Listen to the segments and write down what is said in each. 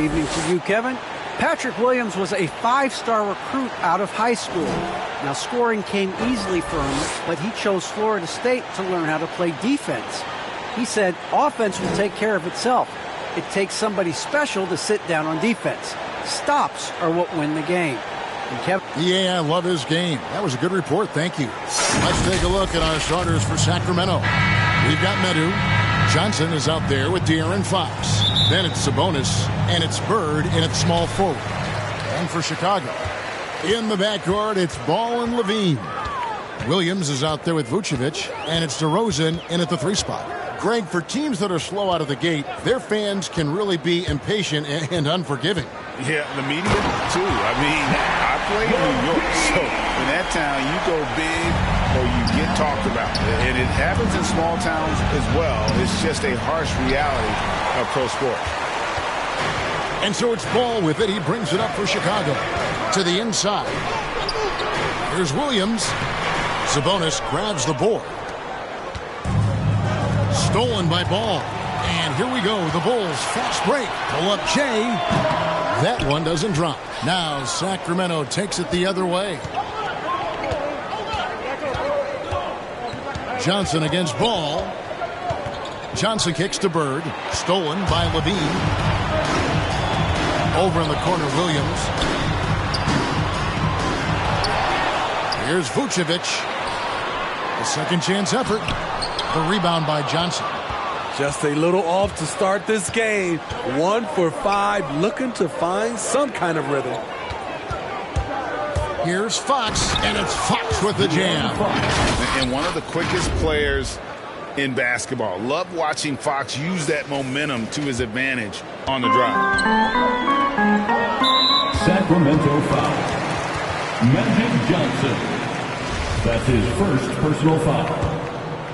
Evening to you, Kevin. Patrick Williams was a 5-star recruit out of high school. Now, scoring came easily for him, but he chose Florida State to learn how to play defense. He said offense will take care of itself. It takes somebody special to sit down on defense. Stops are what win the game. And Kevin? Yeah, I love his game. That was a good report. Thank you. Let's take a look at our starters for Sacramento. We've got Medu. Johnson is out there with De'Aaron Fox. Then it's Sabonis, and it's Bird in at small forward. And for Chicago, in the backcourt, it's Ball and Levine. Williams is out there with Vucevic, and it's DeRozan in at the 3 spot. Greg, for teams that are slow out of the gate, their fans can really be impatient and unforgiving. Yeah, the media, too. I mean, I play in New York, so in that town, you go big or you get talked about. And it happens in small towns as well. It's just a harsh reality of pro sports. And so it's Ball with it. He brings it up for Chicago. To the inside. Here's Williams. Sabonis grabs the board. Stolen by Ball. And here we go. The Bulls fast break. Pull up Jay. That one doesn't drop. Now Sacramento takes it the other way. Johnson against Ball. Johnson kicks to Bird. Stolen by Levine. Over in the corner, Williams. Here's Vucevic. A second chance effort. The rebound by Johnson. Just a little off to start this game. 1 for 5, looking to find some kind of rhythm. Here's Fox, and it's Fox with the jam. And one of the quickest players in basketball. Love watching Fox use that momentum to his advantage on the drive. Sacramento foul. Magic Johnson. That's his first personal foul.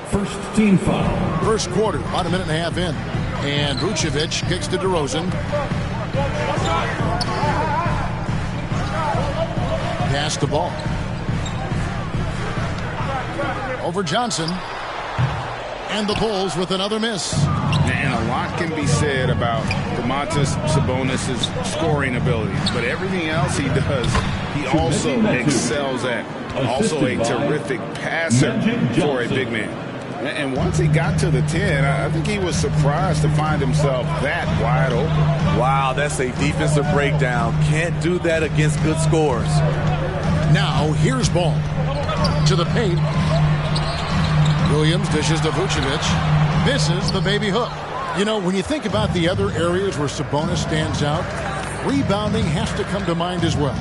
First team foul. First quarter, about a minute and a half in. And Vucevic kicks to DeRozan. Pass the ball. Over Johnson. And the Bulls with another miss. And a lot can be said about Domantas Sabonis' scoring abilities. But everything else he does, he also excels at. Also a terrific passer for a big man. And once he got to the 10, I think he was surprised to find himself that wide open. Wow, that's a defensive breakdown. Can't do that against good scores. Now, here's Ball. To the paint. Williams dishes to Vucevic. Misses the baby hook. You know, when you think about the other areas where Sabonis stands out, rebounding has to come to mind as well.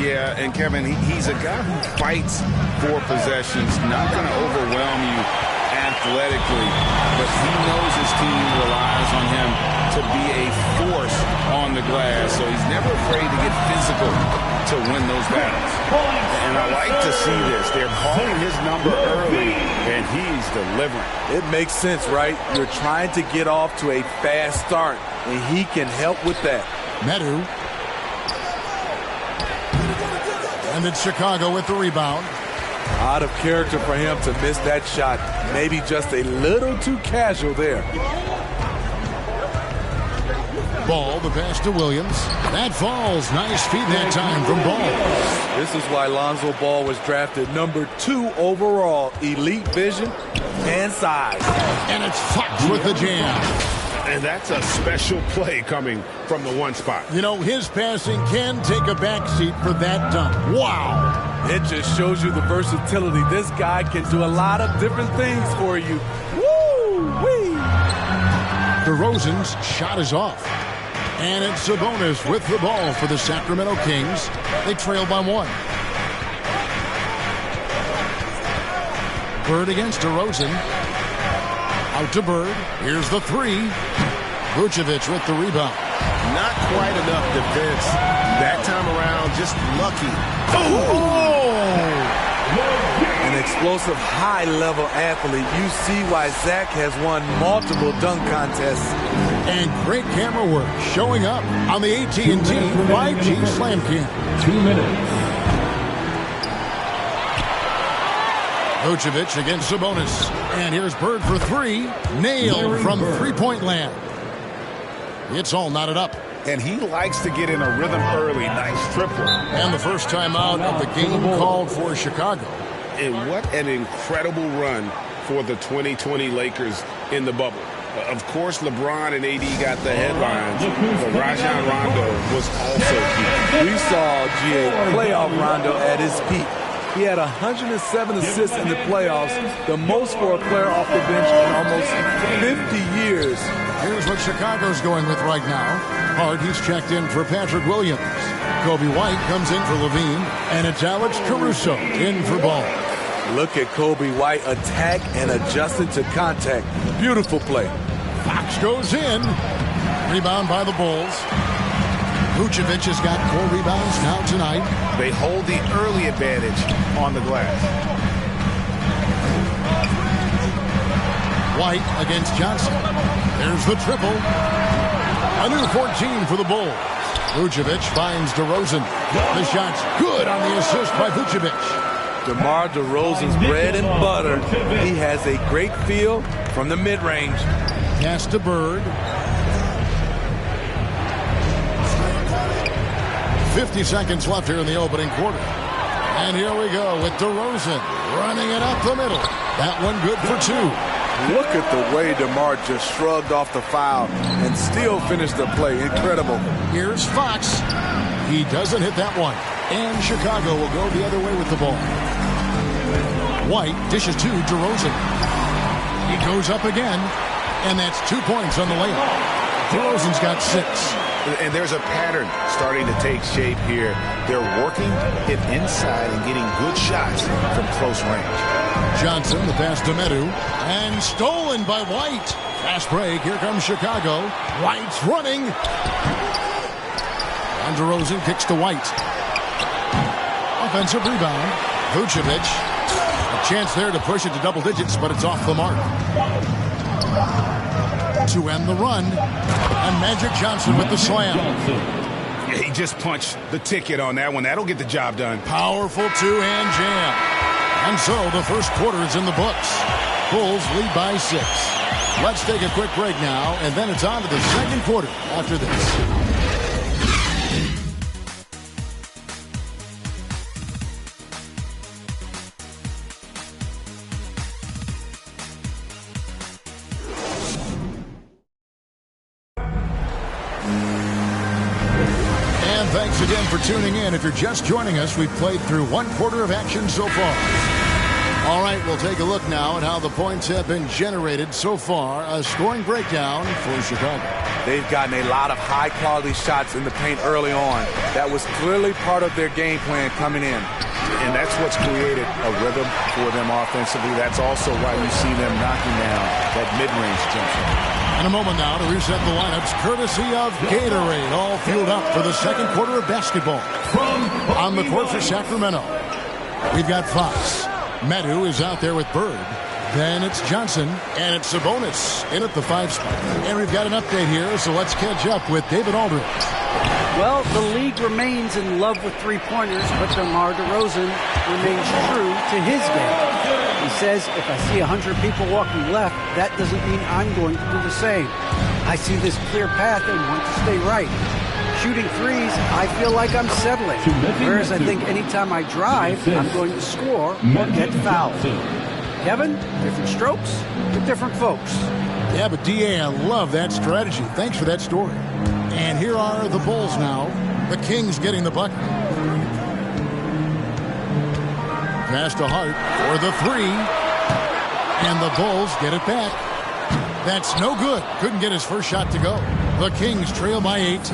Yeah, and Kevin, he's a guy who fights for possessions, not going to overwhelm you athletically, but he knows his team relies on him to be a force on the glass, so he's never afraid to get physical to win those battles. And I like to see this. They're calling his number early, and he's delivering. It makes sense, right? You're trying to get off to a fast start, and he can help with that. Medu. And it's Chicago with the rebound. Out of character for him to miss that shot. Maybe just a little too casual there. Ball, the pass to Williams. That falls. Nice feed that time from Ball. This is why Lonzo Ball was drafted number 2 overall. Elite vision and size. And it's Fox with the jam. And that's a special play coming from the 1 spot. You know, his passing can take a backseat for that dunk. Wow. It just shows you the versatility. This guy can do a lot of different things for you. Woo-wee! DeRozan's shot is off. And it's Sabonis with the ball for the Sacramento Kings. They trail by 1. Bird against DeRozan. Out to Bird. Here's the 3. Vucevic with the rebound. Not quite enough defense that time around. Just lucky. Oh! An explosive, high-level athlete. You see why Zach has won multiple dunk contests. And great camera work showing up on the AT&T 5G Slam Cam. 2 minutes. Vucevic against Sabonis. And here's Bird for 3. Nailed from three-point land. It's all knotted up. and he likes to get in a rhythm early. Nice triple. And the first time out of the game called for Chicago. And what an incredible run for the 2020 Lakers in the bubble. Of course, LeBron and AD got the headlines, but Rajon Rondo was also key. We saw GA playoff Rondo at his peak. He had 107 assists in the playoffs, the most for a player off the bench in almost 50 years. Here's what Chicago's going with right now. Hart, he's checked in for Patrick Williams. Kobe White comes in for Levine, and it's Alex Caruso in for Ball. Look at Kobe White attack and adjusted to contact. Beautiful play. Fox goes in. Rebound by the Bulls. Vucevic has got 4 rebounds now tonight. They hold the early advantage on the glass. White against Johnson. There's the triple. A new 14 for the Bulls. Vucevic finds DeRozan. The shot's good on the assist by Vucevic. DeMar DeRozan's bread and butter. He has a great feel from the mid-range. Pass to Bird. 50 seconds left here in the opening quarter. And here we go with DeRozan running it up the middle. That one good for 2. Look at the way DeMar just shrugged off the foul and still finished the play. Incredible. Here's Fox. He doesn't hit that one. And Chicago will go the other way with the ball. White dishes to DeRozan. He goes up again. And that's 2 points on the layup. DeRozan's got 6. And there's a pattern starting to take shape here. They're working it inside and getting good shots from close range. Johnson, the pass to Medu. And stolen by White. Fast break. Here comes Chicago. White's running. And DeRozan kicks to White. Offensive rebound. Vucevic. A chance there to push it to double digits, but it's off the mark. To end the run. And Magic Johnson with the slam. Yeah, he just punched the ticket on that one. That'll get the job done. Powerful two-hand jam. And so the first quarter is in the books. Bulls lead by 6. Let's take a quick break now, and then it's on to the second quarter after this. Thanks again for tuning in. If you're just joining us, we've played through 1 quarter of action so far. All right, we'll take a look now at how the points have been generated so far. A scoring breakdown for Chicago. They've gotten a lot of high-quality shots in the paint early on. That was clearly part of their game plan coming in. And that's what's created a rhythm for them offensively. That's also why you see them knocking down that mid-range jump shot. In a moment now to reset the lineups, courtesy of Gatorade, all fueled up for the second quarter of basketball. On the court for Sacramento, we've got Fox. Medu is out there with Bird. Then it's Johnson, and it's Sabonis in at the 5 spot. And we've got an update here, so let's catch up with David Aldridge. Well, the league remains in love with three-pointers, but DeMar DeRozan remains true to his game. He says, if I see 100 people walking left, that doesn't mean I'm going to do the same. I see this clear path and want to stay right. Shooting threes, I feel like I'm settling. Whereas I think anytime I drive, I'm going to score or get fouled. Kevin, different strokes for different folks. Yeah, but DA, I love that strategy. Thanks for that story. And here are the Bulls now. The Kings getting the bucket. Pass to Hart for the 3. And the Bulls get it back. That's no good. Couldn't get his first shot to go. The Kings trail by 8.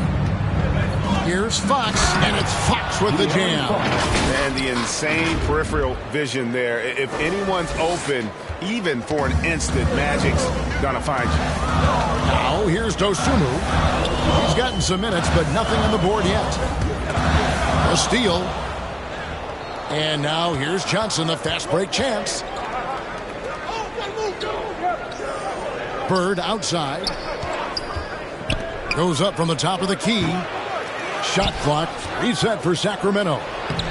Here's Fox, and it's Fox with the jam. And the insane peripheral vision there. If anyone's open, even for an instant, Magic's gonna find you. Now here's Dosunmu. He's gotten some minutes, but nothing on the board yet. A steal. And now here's Johnson, a fast break chance. Bird outside. Goes up from the top of the key. Shot clock reset for Sacramento.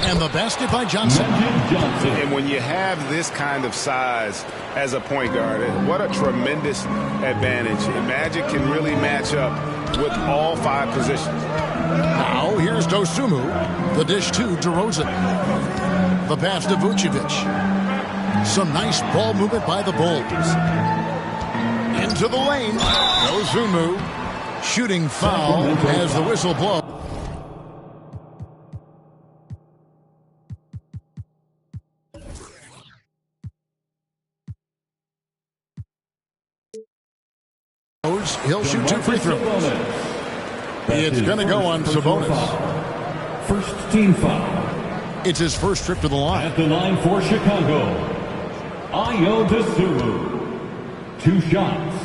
And the basket by Johnson. And when you have this kind of size as a point guard, what a tremendous advantage. And Magic can really match up with all 5 positions. Now here's Dosunmu. The dish to DeRozan. The pass to Vucevic. Some nice ball movement by the Bulls. Into the lane. Dosunmu. Shooting foul as the whistle blows. He'll shoot 2 free throws. It's going to go on Sabonis. First team foul. It's his first trip to the line. At the line for Chicago, Ayo Dosunmu. 2 shots.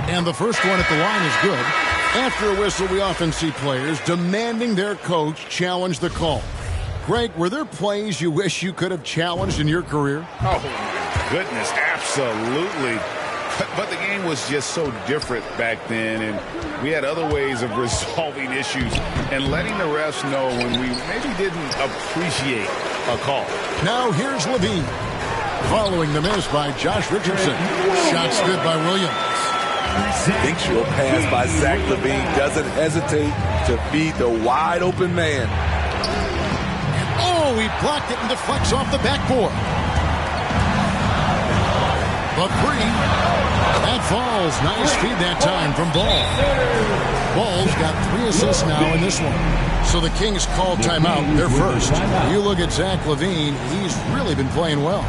And the first one at the line is good. After a whistle, we often see players demanding their coach challenge the call. Greg, were there plays you wish you could have challenged in your career? Oh, my goodness, absolutely. But the game was just so different back then, and we had other ways of resolving issues and letting the refs know when we maybe didn't appreciate a call. Now here's Levine. Following the miss by Josh Richardson. Shots good by Williams. Instinctual pass by Zach LaVine. Doesn't hesitate to feed the wide open man. Oh, he blocked it and deflects off the backboard. The 3. That falls. Nice feed that time from Ball. Ball's got 3 assists now in this one. So the Kings called timeout. They're first. You look at Zach LaVine. He's really been playing well.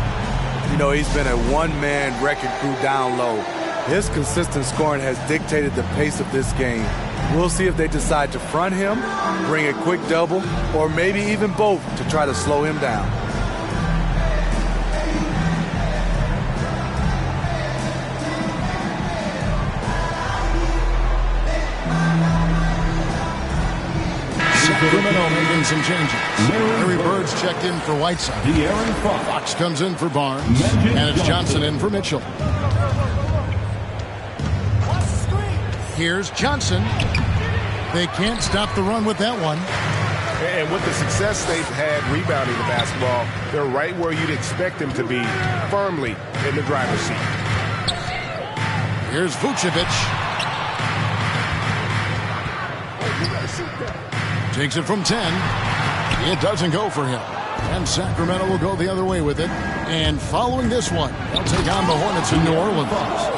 You know, he's been a one-man wrecking crew down low. His consistent scoring has dictated the pace of this game. We'll see if they decide to front him, bring a quick double, or maybe even both to try to slow him down. Sacramento making some changes. Larry Bird's checked in for Whiteside. Fox comes in for Barnes. And it's Johnson in for Mitchell. Here's Johnson. They can't stop the run with that one. And with the success they've had rebounding the basketball, they're right where you'd expect them to be, firmly in the driver's seat. Here's Vucevic. Takes it from 10. It doesn't go for him. And Sacramento will go the other way with it. And following this one, they'll take on the Hornets in New Orleans.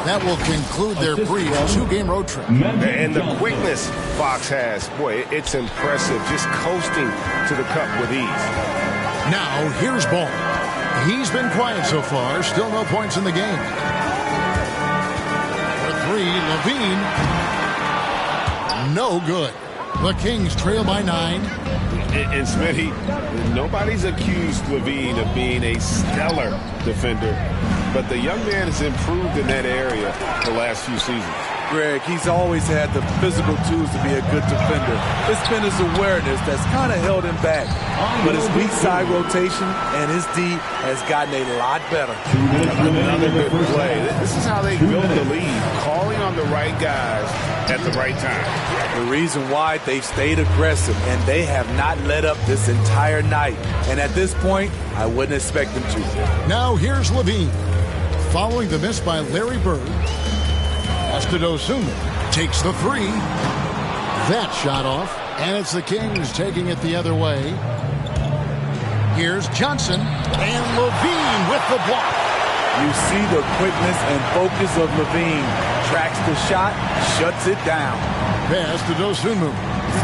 That will conclude their brief 2-game road trip. And the quickness Fox has, boy, it's impressive. Just coasting to the cup with ease. Now, here's Ball. He's been quiet so far. Still no points in the game. For 3, Levine. No good. The Kings trail by 9. And Smitty, nobody's accused Levine of being a stellar defender, but the young man has improved in that area the last few seasons. Greg, he's always had the physical tools to be a good defender. It's been his awareness that's kind of held him back. But his weak side rotation and his D has gotten a lot better. Another good play. This is how they built the lead, calling on the right guys at the right time. The reason why they've stayed aggressive, and they have not let up this entire night. And at this point, I wouldn't expect them to. Now here's Levine. Following the miss by Larry Bird. Dosunmu takes the 3. That shot off, and it's the Kings taking it the other way. Here's Johnson, and Levine with the block. You see the quickness and focus of Levine. Tracks the shot, shuts it down. Pass to Dosunmu.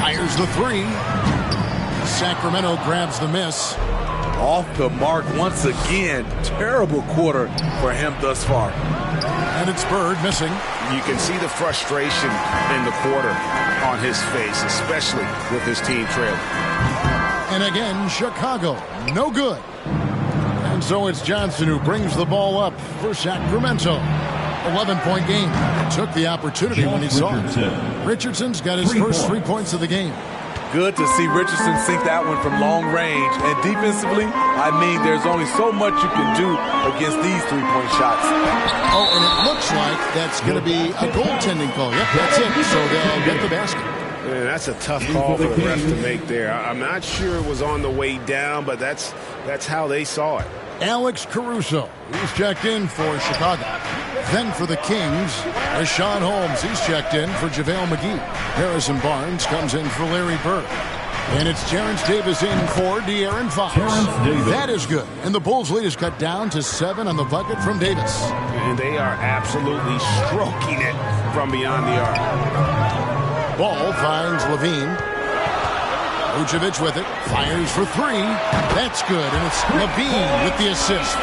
Fires the 3. Sacramento grabs the miss. Off the mark once again. Terrible quarter for him thus far. And it's Bird missing. You can see the frustration in the quarter on his face, especially with his team trailing. And again, Chicago, no good. And so it's Johnson who brings the ball up for Sacramento. 11-point game. Took the opportunity when he saw it. Richardson's got his first 3 points of the game. Good to see Richardson sink that one from long range. And defensively, I mean, there's only so much you can do against these 3-point shots. Oh, and it looks like that's going to be a goaltending call. Yep, that's it. So they'll get the basket. Yeah, that's a tough call for the ref to make there. I'm not sure it was on the way down, but that's how they saw it. Alex Caruso, who's checked in for Chicago. Then for the Kings, Rashawn Holmes. He's checked in for JaVale McGee. Harrison Barnes comes in for Larry Bird. And it's Terrence Davis in for De'Aaron Fox. That is good. And the Bulls' lead is cut down to 7 on the bucket from Davis. And they are absolutely stroking it from beyond the arc. Ball finds Levine. Vucevic with it. Fires for 3. That's good. And it's Levine with the assist.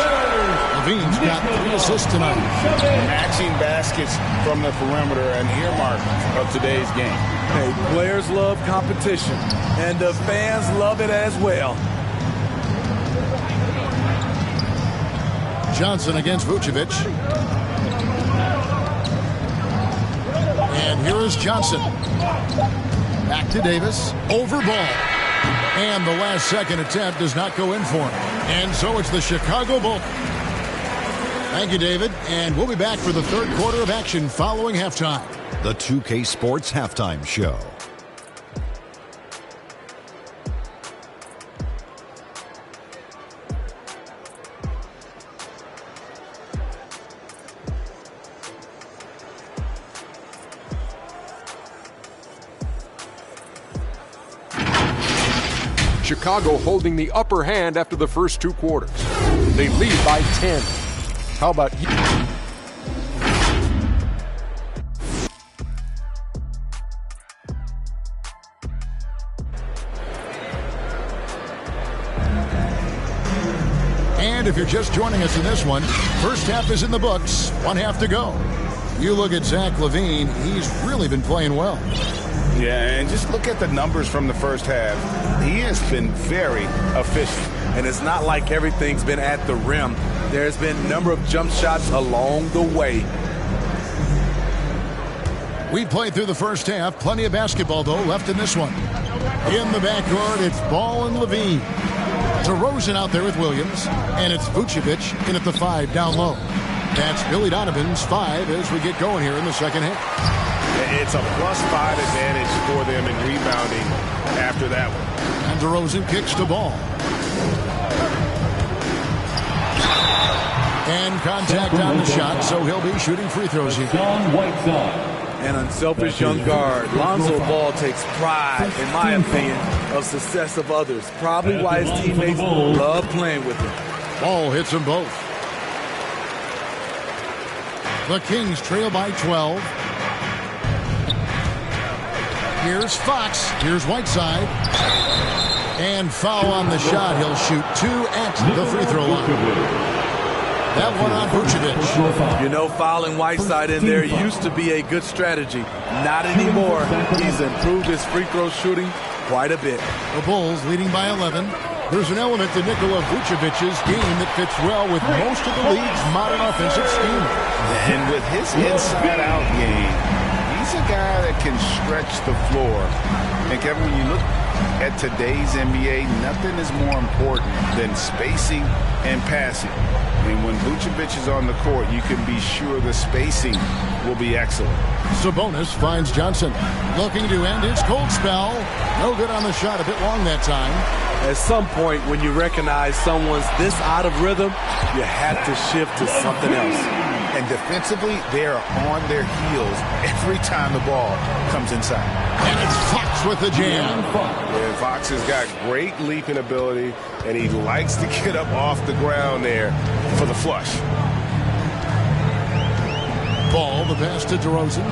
Levine's got 3 assists tonight. Matching baskets from the perimeter, an earmark of today's game. Hey, players love competition, and the fans love it as well. Johnson against Vucevic. And here is Johnson. Back to Davis. Over ball. And the last second attempt does not go in for him. And so it's the Chicago Bulls. Thank you, David. And we'll be back for the third quarter of action following halftime. The 2K Sports Halftime Show. Chicago holding the upper hand after the first 2 quarters. They lead by 10. How about you? And if you're just joining us in this one, first half is in the books. 1 half to go. You look at Zach LaVine, he's really been playing well. Yeah, and just look at the numbers from the first half. He has been very efficient. And it's not like everything's been at the rim. There's been a number of jump shots along the way. We played through the first half. Plenty of basketball, though, left in this one. In the backcourt, it's Ball and Levine. DeRozan out there with Williams. And it's Vucevic in at the 5 down low. That's Billy Donovan's 5 as we get going here in the second half. It's a +5 advantage for them in rebounding after that one. And DeRozan kicks the ball. And contact on the shot, so he'll be shooting free throws here. An unselfish young guard. Lonzo Ball takes pride, in my opinion, of success of others. Probably why his teammates love playing with him. Ball hits them both. The Kings trail by 12. Here's Fox. Here's Whiteside. And foul on the shot. He'll shoot 2 at the free throw line. That one on Vucevic. You know, fouling Whiteside in there used to be a good strategy. Not anymore. He's improved his free throw shooting quite a bit. The Bulls leading by 11. There's an element to Nikola Vucevic's game that fits well with most of the league's modern offensive scheme. And with his inside-out game, he's a guy that can stretch the floor. And Kevin, when you look at today's NBA, nothing is more important than spacing and passing. And when Vucevic is on the court, you can be sure the spacing will be excellent. Sabonis finds Johnson. Looking to end his cold spell. No good on the shot, a bit long that time. At some point, when you recognize someone's this out of rhythm, you have to shift to something else. And defensively, they are on their heels every time the ball comes inside. And it's Fox with the jam. And Fox has got great leaping ability, and he likes to get up off the ground there for the flush. Ball, the pass to DeRozan.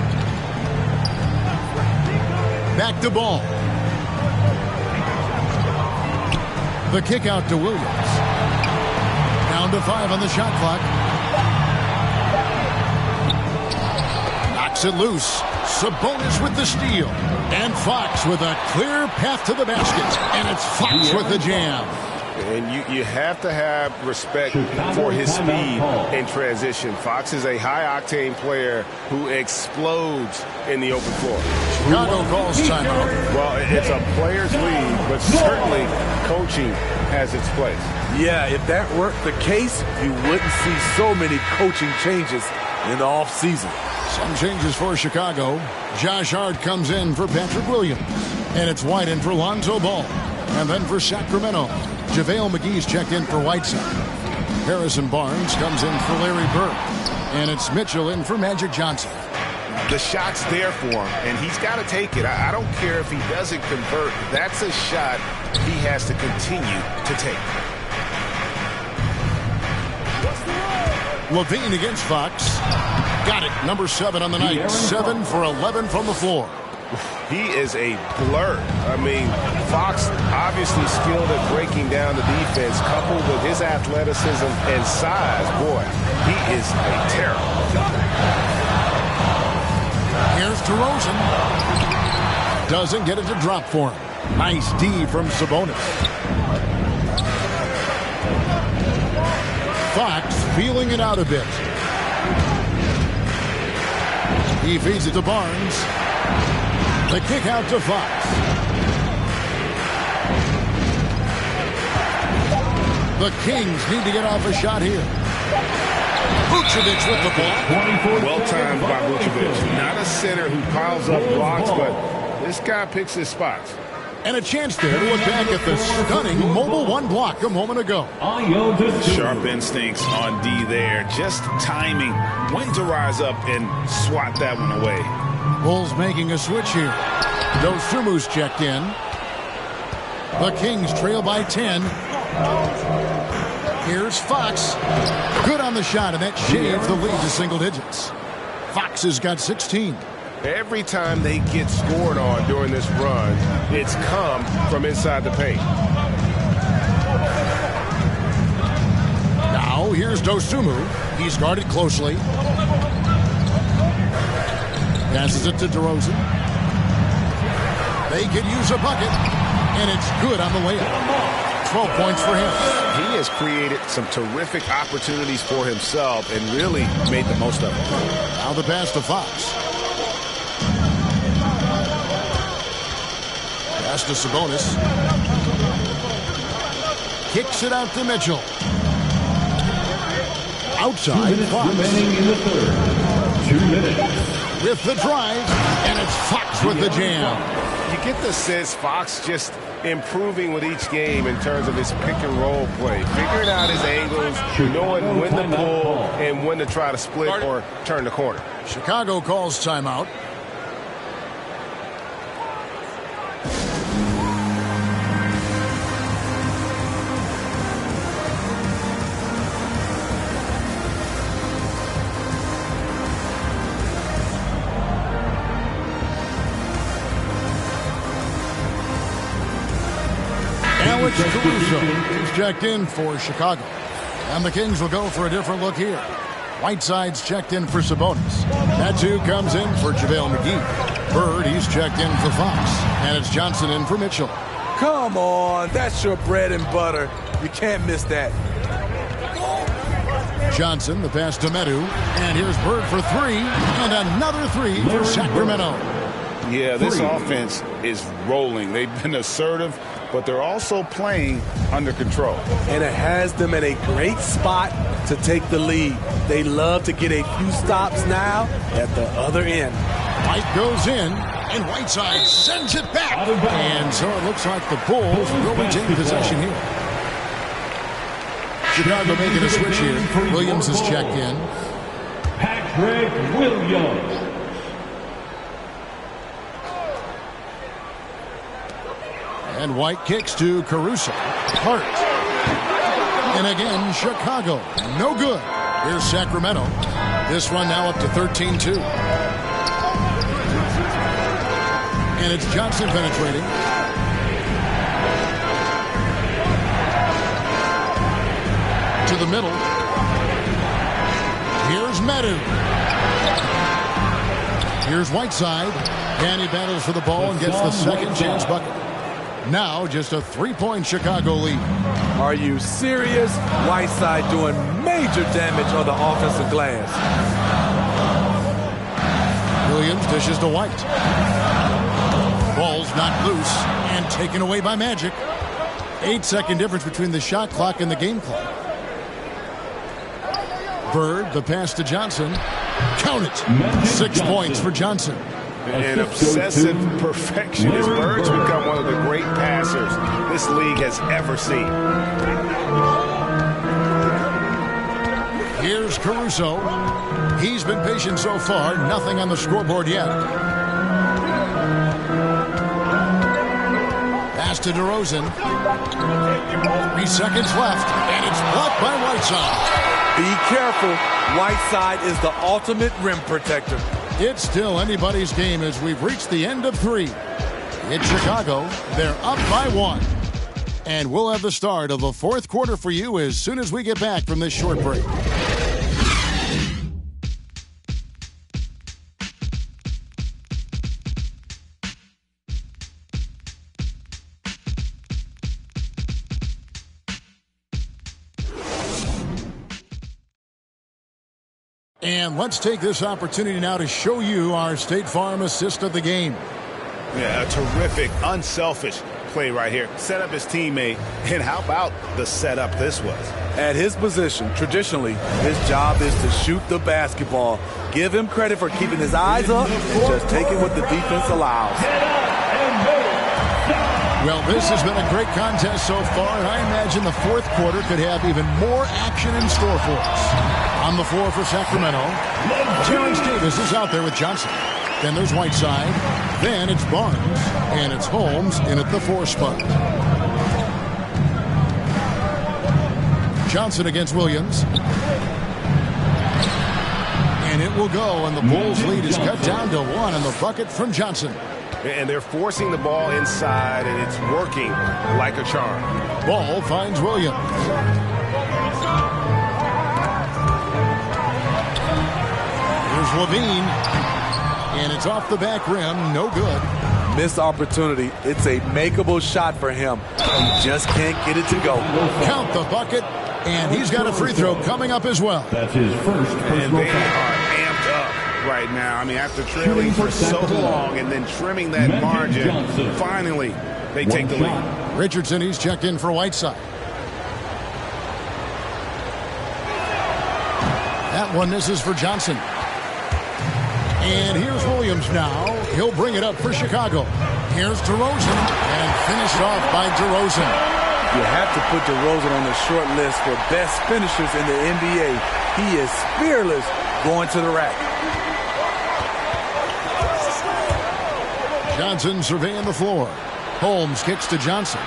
Back to Ball. The kick out to Williams. Down to 5 on the shot clock. Knocks it loose. Sabonis with the steal. And Fox with a clear path to the basket. And it's Fox with the jam. And you have to have respect for his speed in transition. Fox is a high-octane player who explodes in the open floor. Chicago calls timeout. Well, it's a player's league, but certainly coaching has its place. Yeah, if that weren't the case, you wouldn't see so many coaching changes in the offseason. Some changes for Chicago. Josh Hart comes in for Patrick Williams. And it's White in for Lonzo Ball. And then for Sacramento, JaVale McGee's checked in for Whiteside. Harrison Barnes comes in for Larry Bird. And it's Mitchell in for Magic Johnson. The shot's there for him, and he's got to take it. I don't care if he doesn't convert. That's a shot he has to continue to take. Levine against Fox. Got it. Number 7 on the night. 7 for 11 from the floor. He is a blur. I mean, Fox obviously skilled at breaking down the defense, coupled with his athleticism and size. Boy, he is a terror. Here's DeRozan. Doesn't get it to drop for him. Nice D from Sabonis. Fox feeling it out a bit. He feeds it to Barnes. The kick out to Fox. The Kings need to get off a shot here. Vucevic with the ball. Well timed by Vucevic. Not a center who piles up blocks, but this guy picks his spots. And a chance there to look back at the stunning mobile 1 block a moment ago. Sharp instincts on D there. Just timing when to rise up and swat that one away. Bulls making a switch here. Dosumu's checked in. The Kings trail by 10. Here's Fox. Good on the shot, and that shaves the lead to single digits. Fox has got 16. Every time they get scored on during this run, it's come from inside the paint. Now here's Dosumu. He's guarded closely. Passes it to DeRozan. They could use a bucket, and it's good on the way up. 12 points for him. He has created some terrific opportunities for himself and really made the most of it. Now the pass to Fox. Pass to Sabonis. Kicks it out to Mitchell. Outside, Fox. Remaining in the third. 2 minutes. With the drive, and it's Fox with the jam. You get the sense Fox just improving with each game in terms of his pick and roll play, figuring out his angles, knowing when to pull and when to try to split or turn the corner. Chicago calls timeout. Alex Caruso is checked in for Chicago. And the Kings will go for a different look here. Whiteside's checked in for Sabonis. That too comes in for JaVale McGee. Bird, he's checked in for Fox. And it's Johnson in for Mitchell. Come on, that's your bread and butter. You can't miss that. Johnson, the pass to Medu. And here's Bird for 3. And another 3 for Sacramento. Yeah, this offense is rolling. They've been assertive, but they're also playing under control. And it has them in a great spot to take the lead. They love to get a few stops now at the other end. White goes in, and Whiteside sends it back. And so it looks like the Bulls will retain possession here. Chicago making a switch here. Williams is checked in. Patrick Williams. And White kicks to Caruso. Hart. And again, Chicago. No good. Here's Sacramento. This one now up to 13-2. And it's Johnson penetrating. To the middle. Here's Medu. Here's Whiteside. And he battles for the ball and gets the second chance bucket. Now just a 3-point Chicago lead. Are you serious? Whiteside doing major damage on the offensive glass. Williams dishes to White. Ball's knocked loose and taken away by Magic. 8-second difference between the shot clock and the game clock. Bird, the pass to Johnson. Count it. 6 points for Johnson. An obsessive perfectionist. Bird's become one of the great passers this league has ever seen. Here's Caruso. He's been patient so far. Nothing on the scoreboard yet. Pass to DeRozan. 3 seconds left, and it's blocked by Whiteside. Be careful. Whiteside is the ultimate rim protector. It's still anybody's game as we've reached the end of 3. It's Chicago. They're up by 1. And we'll have the start of the 4th quarter for you as soon as we get back from this short break. And let's take this opportunity now to show you our State Farm assist of the game. Yeah, a terrific, unselfish play right here. Set up his teammate, and how about the setup this was? At his position, traditionally, his job is to shoot the basketball. Give him credit for keeping his eyes up and just taking what the defense allows. Well, this has been a great contest so far, and I imagine the 4th quarter could have even more action in store for us. On the floor for Sacramento, Terrence Davis is out there with Johnson. Then there's Whiteside. Then it's Barnes. And it's Holmes in at the 4 spot. Johnson against Williams. And it will go, and the Bulls' lead is cut down to 1 on the bucket from Johnson. And they're forcing the ball inside, and it's working like a charm. Ball finds Williams. Here's Levine. And it's off the back rim. No good. Missed opportunity. It's a makeable shot for him. He just can't get it to go. Count the bucket. And he's got a free throw coming up as well. That's his first And they are amped up right now. I mean, after trailing for so long and then trimming that margin, finally they take the lead. Richardson, he's checked in for Whiteside. That one misses for Johnson. And here's Williams now. He'll bring it up for Chicago. Here's DeRozan. And finished off by DeRozan. You have to put DeRozan on the short list for best finishers in the NBA. He is fearless going to the rack. Johnson surveying the floor. Holmes kicks to Johnson.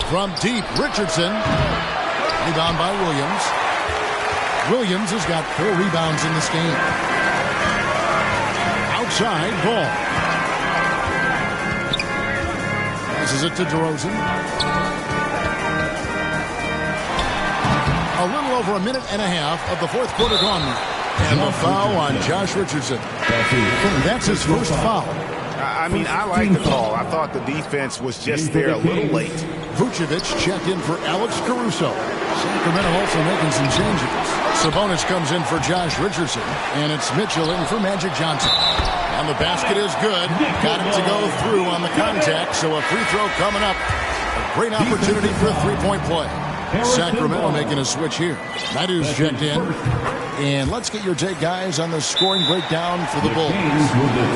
From deep, Richardson. Rebound by Williams. Williams has got 4 rebounds in this game. Outside, Ball. Passes it to DeRozan. A little over a minute and a half of the 4th quarter gone now. And the foul on Josh Richardson. That's his first foul. I mean, I like the call. I thought the defense was just there a little late. Vucevic checked in for Alex Caruso. Sacramento also making some changes. Sabonis comes in for Josh Richardson. And it's Mitchell in for Magic Johnson. And the basket is good. Got it to go through on the contact. So a free throw coming up. A great opportunity for a 3-point play. Sacramento making a switch here. Nadu's checked in. And let's get your take, guys, on the scoring breakdown for the Bulls.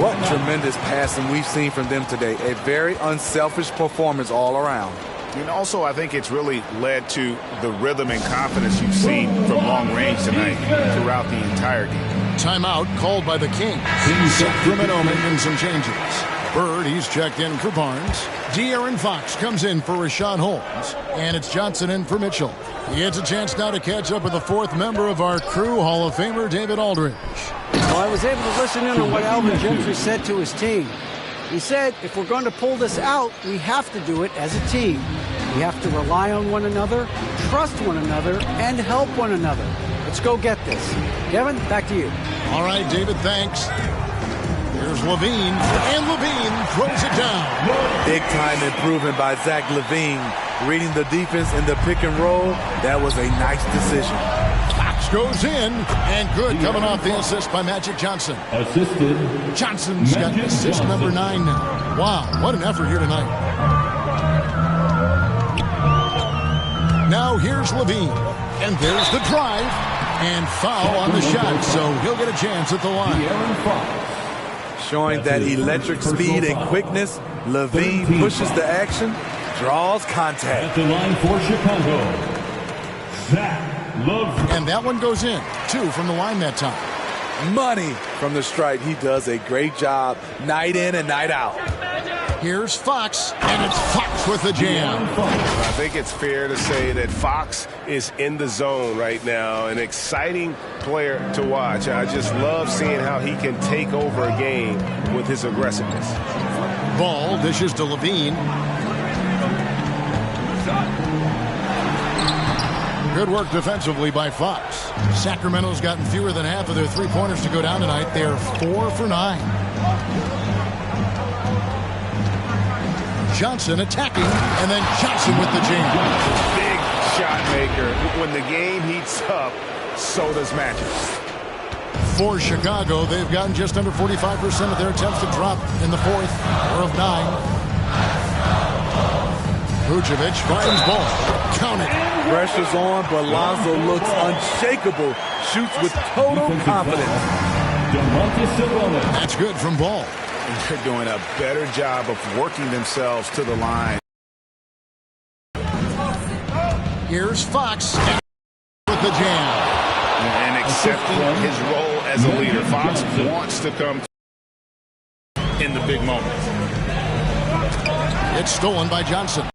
What tremendous passing we've seen from them today. A very unselfish performance all around. And also, I think it's really led to the rhythm and confidence you've seen from long range tonight throughout the entire game. Timeout called by the Kings. Sacramento making some changes. Bird, he's checked in for Barnes. De'Aaron Fox comes in for Rashawn Holmes. And it's Johnson in for Mitchell. He gets a chance now to catch up with the 4th member of our crew, Hall of Famer David Aldridge. Well, I was able to listen in on what Alvin Gentry said to his team. He said, if we're going to pull this out, we have to do it as a team. We have to rely on one another, trust one another, and help one another. Let's go get this. Kevin, back to you. All right, David, thanks. Here's Levine, and Levine throws it down. Big-time improvement by Zach Levine. Reading the defense in the pick and roll, that was a nice decision. Fox goes in, and good coming off the assist by Magic Johnson. Assisted. Johnson's got assist number 9 now. Wow, what an effort here tonight. Now here's Levine, and there's the drive, and foul on the shot, so he'll get a chance at the line. Showing that electric speed and quickness, Levine pushes the action, draws contact. At the line for Chicago, Zach And that one goes in. 2 from the line that time. Money from the stripe. He does a great job night in and night out. Here's Fox, and it's Fox with the jam. I think it's fair to say that Fox is in the zone right now. An exciting player to watch. I just love seeing how he can take over a game with his aggressiveness. Ball dishes to Levine. Good work defensively by Fox. Sacramento's gotten fewer than half of their three-pointers to go down tonight. They're 4 for 9. Johnson attacking, and then Johnson with the jam. Big shot maker. When the game heats up, so does Magic. For Chicago, they've gotten just under 45% of their attempts to drop in the 4th, or of 9. Vucevic finds ball. Count it. Pressure's on, but Lonzo looks unshakable. Shoots with total confidence. That's good from Ball. They're doing a better job of working themselves to the line. Here's Fox with the jam. And accepting his role as a leader. Fox wants to come in the big moments. It's stolen by Johnson.